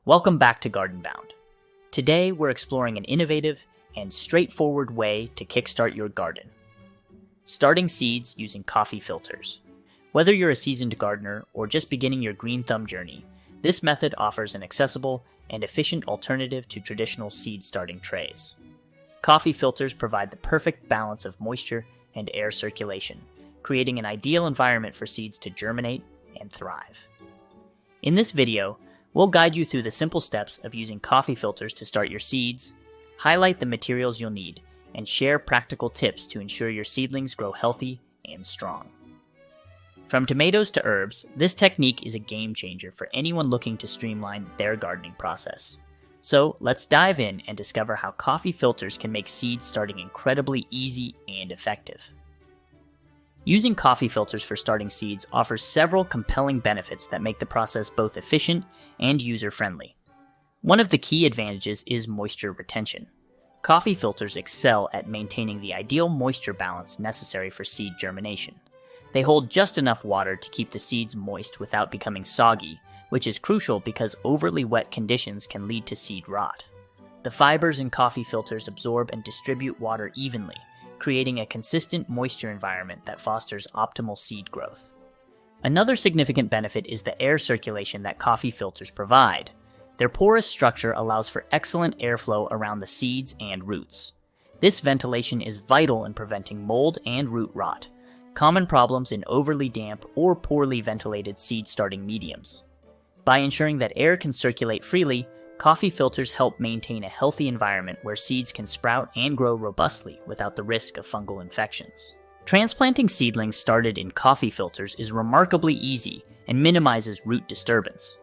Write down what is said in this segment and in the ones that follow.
Welcome back to GardenBound. Today we're exploring an innovative and straightforward way to kickstart your garden. Starting seeds using coffee filters. Whether you're a seasoned gardener or just beginning your green thumb journey, this method offers an accessible and efficient alternative to traditional seed starting trays. Coffee filters provide the perfect balance of moisture and air circulation, creating an ideal environment for seeds to germinate and thrive. In this video, we'll guide you through the simple steps of using coffee filters to start your seeds, highlight the materials you'll need, and share practical tips to ensure your seedlings grow healthy and strong. From tomatoes to herbs, this technique is a game changer for anyone looking to streamline their gardening process. So let's dive in and discover how coffee filters can make seed starting incredibly easy and effective. Using coffee filters for starting seeds offers several compelling benefits that make the process both efficient and user-friendly. One of the key advantages is moisture retention. Coffee filters excel at maintaining the ideal moisture balance necessary for seed germination. They hold just enough water to keep the seeds moist without becoming soggy, which is crucial because overly wet conditions can lead to seed rot. The fibers in coffee filters absorb and distribute water evenly, creating a consistent moisture environment that fosters optimal seed growth. Another significant benefit is the air circulation that coffee filters provide. Their porous structure allows for excellent airflow around the seeds and roots. This ventilation is vital in preventing mold and root rot, common problems in overly damp or poorly ventilated seed starting mediums. By ensuring that air can circulate freely, coffee filters help maintain a healthy environment where seeds can sprout and grow robustly without the risk of fungal infections. Transplanting seedlings started in coffee filters is remarkably easy and minimizes root disturbance.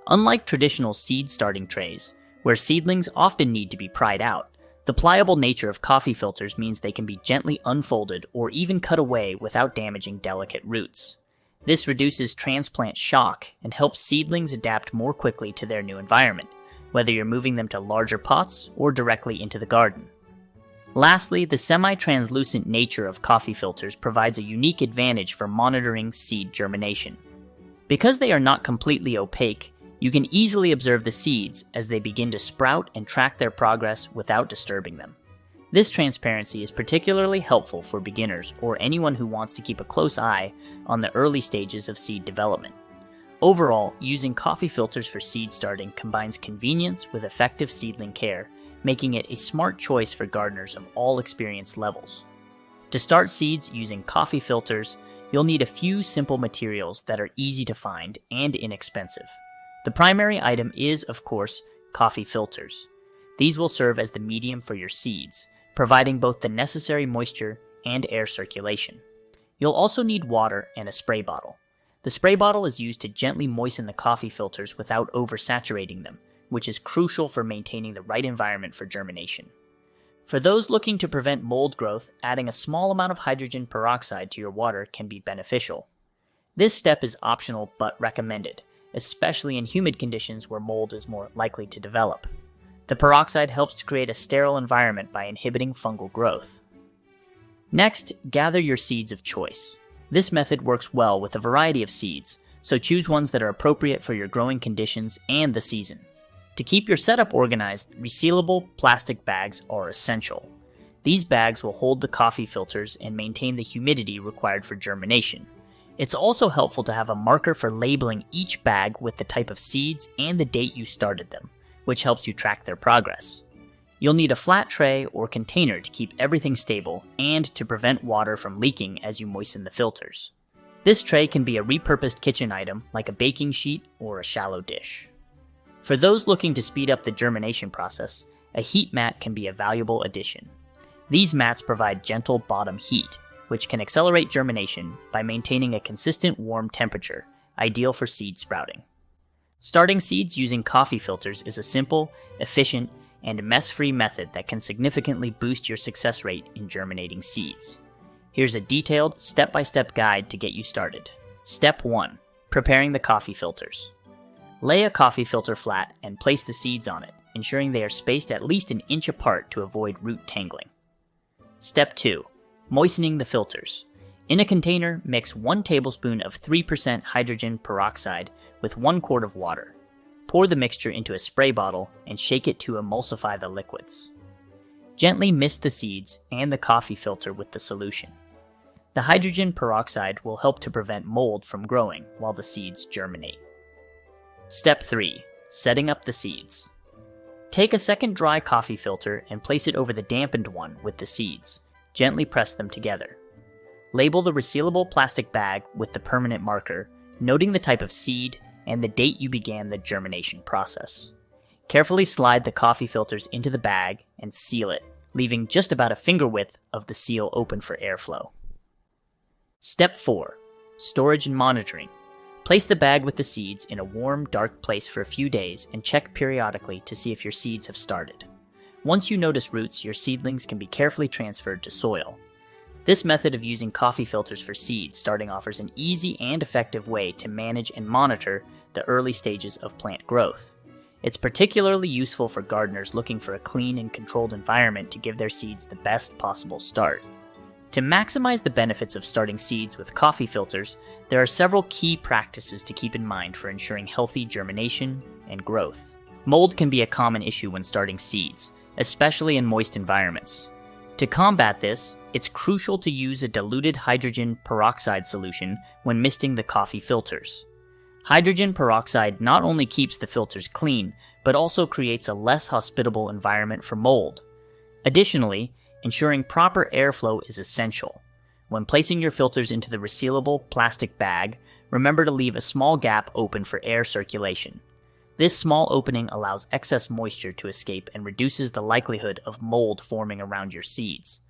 Unlike traditional seed starting trays, where seedlings often need to be pried out, the pliable nature of coffee filters means they can be gently unfolded or even cut away without damaging delicate roots. This reduces transplant shock and helps seedlings adapt more quickly to their new environment, whether you're moving them to larger pots or directly into the garden. Lastly, the semi-translucent nature of coffee filters provides a unique advantage for monitoring seed germination. Because they are not completely opaque, you can easily observe the seeds as they begin to sprout and track their progress without disturbing them. This transparency is particularly helpful for beginners or anyone who wants to keep a close eye on the early stages of seed development. Overall, using coffee filters for seed starting combines convenience with effective seedling care, making it a smart choice for gardeners of all experience levels. To start seeds using coffee filters, you'll need a few simple materials that are easy to find and inexpensive. The primary item is, of course, coffee filters. These will serve as the medium for your seeds, providing both the necessary moisture and air circulation. You'll also need water and a spray bottle. The spray bottle is used to gently moisten the coffee filters without oversaturating them, which is crucial for maintaining the right environment for germination. For those looking to prevent mold growth, adding a small amount of hydrogen peroxide to your water can be beneficial. This step is optional but recommended, especially in humid conditions where mold is more likely to develop. The peroxide helps to create a sterile environment by inhibiting fungal growth. Next, gather your seeds of choice. This method works well with a variety of seeds, so choose ones that are appropriate for your growing conditions and the season. To keep your setup organized, resealable plastic bags are essential. These bags will hold the coffee filters and maintain the humidity required for germination. It's also helpful to have a marker for labeling each bag with the type of seeds and the date you started them, which helps you track their progress. You'll need a flat tray or container to keep everything stable and to prevent water from leaking as you moisten the filters. This tray can be a repurposed kitchen item like a baking sheet or a shallow dish. For those looking to speed up the germination process, a heat mat can be a valuable addition. These mats provide gentle bottom heat, which can accelerate germination by maintaining a consistent warm temperature, ideal for seed sprouting. Starting seeds using coffee filters is a simple, efficient, and mess-free method that can significantly boost your success rate in germinating seeds. Here's a detailed, step-by-step guide to get you started. Step 1. Preparing the coffee filters. Lay a coffee filter flat and place the seeds on it, ensuring they are spaced at least an inch apart to avoid root tangling. Step 2. Moistening the filters. In a container, mix 1 tablespoon of 3% hydrogen peroxide with 1 quart of water. pour the mixture into a spray bottle and shake it to emulsify the liquids. Gently mist the seeds and the coffee filter with the solution. The hydrogen peroxide will help to prevent mold from growing while the seeds germinate. Step 3. Setting up the seeds. Take a second dry coffee filter and place it over the dampened one with the seeds. Gently press them together. Label the resealable plastic bag with the permanent marker, noting the type of seed and the date you began the germination process. Carefully slide the coffee filters into the bag and seal it, leaving just about a finger width of the seal open for airflow. Step 4. Storage and monitoring. Place the bag with the seeds in a warm, dark place for a few days and check periodically to see if your seeds have started. Once you notice roots, your seedlings can be carefully transferred to soil. This method of using coffee filters for seed starting offers an easy and effective way to manage and monitor the early stages of plant growth. It's particularly useful for gardeners looking for a clean and controlled environment to give their seeds the best possible start. To maximize the benefits of starting seeds with coffee filters, there are several key practices to keep in mind for ensuring healthy germination and growth. Mold can be a common issue when starting seeds, especially in moist environments. To combat this, it's crucial to use a diluted hydrogen peroxide solution when misting the coffee filters. Hydrogen peroxide not only keeps the filters clean, but also creates a less hospitable environment for mold. Additionally, ensuring proper airflow is essential. When placing your filters into the resealable plastic bag, remember to leave a small gap open for air circulation. This small opening allows excess moisture to escape and reduces the likelihood of mold forming around your seeds.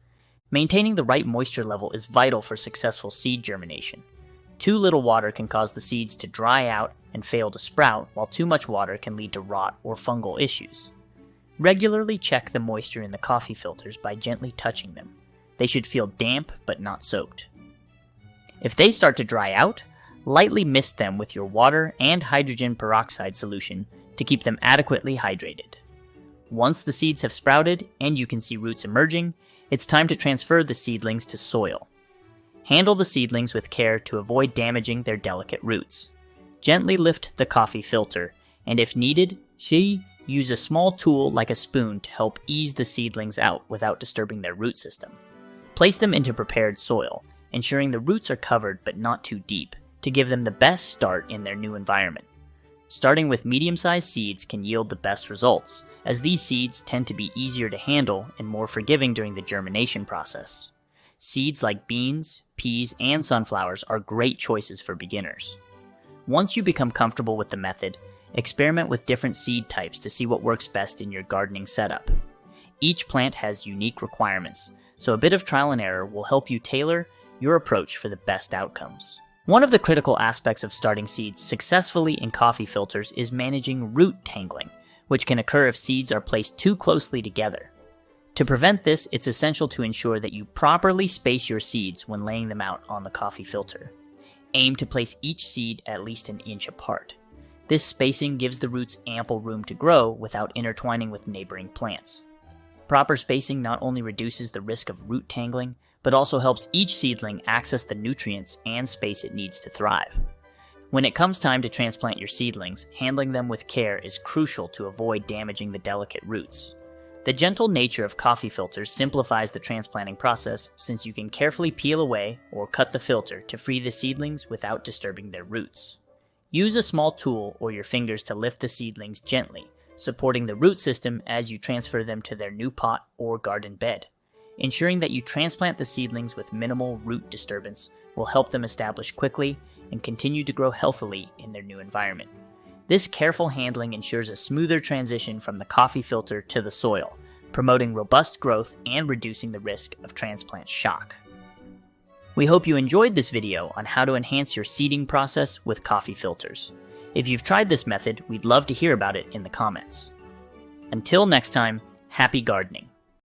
Maintaining the right moisture level is vital for successful seed germination. Too little water can cause the seeds to dry out and fail to sprout, while too much water can lead to rot or fungal issues. Regularly check the moisture in the coffee filters by gently touching them. They should feel damp but not soaked. If they start to dry out, lightly mist them with your water and hydrogen peroxide solution to keep them adequately hydrated. Once the seeds have sprouted and you can see roots emerging, it's time to transfer the seedlings to soil. Handle the seedlings with care to avoid damaging their delicate roots. Gently lift the coffee filter, and if needed, use a small tool like a spoon to help ease the seedlings out without disturbing their root system. Place them into prepared soil, ensuring the roots are covered but not too deep, to give them the best start in their new environment. Starting with medium-sized seeds can yield the best results, as these seeds tend to be easier to handle and more forgiving during the germination process. Seeds like beans, peas, and sunflowers are great choices for beginners. Once you become comfortable with the method, experiment with different seed types to see what works best in your gardening setup. Each plant has unique requirements, so a bit of trial and error will help you tailor your approach for the best outcomes. One of the critical aspects of starting seeds successfully in coffee filters is managing root tangling, which can occur if seeds are placed too closely together. To prevent this, it's essential to ensure that you properly space your seeds when laying them out on the coffee filter. Aim to place each seed at least an inch apart. This spacing gives the roots ample room to grow without intertwining with neighboring plants. Proper spacing not only reduces the risk of root tangling, but also helps each seedling access the nutrients and space it needs to thrive. When it comes time to transplant your seedlings, handling them with care is crucial to avoid damaging the delicate roots. The gentle nature of coffee filters simplifies the transplanting process, since you can carefully peel away or cut the filter to free the seedlings without disturbing their roots. Use a small tool or your fingers to lift the seedlings gently, supporting the root system as you transfer them to their new pot or garden bed. Ensuring that you transplant the seedlings with minimal root disturbance will help them establish quickly and continue to grow healthily in their new environment. This careful handling ensures a smoother transition from the coffee filter to the soil, promoting robust growth and reducing the risk of transplant shock. We hope you enjoyed this video on how to enhance your seeding process with coffee filters. If you've tried this method, we'd love to hear about it in the comments. Until next time, happy gardening!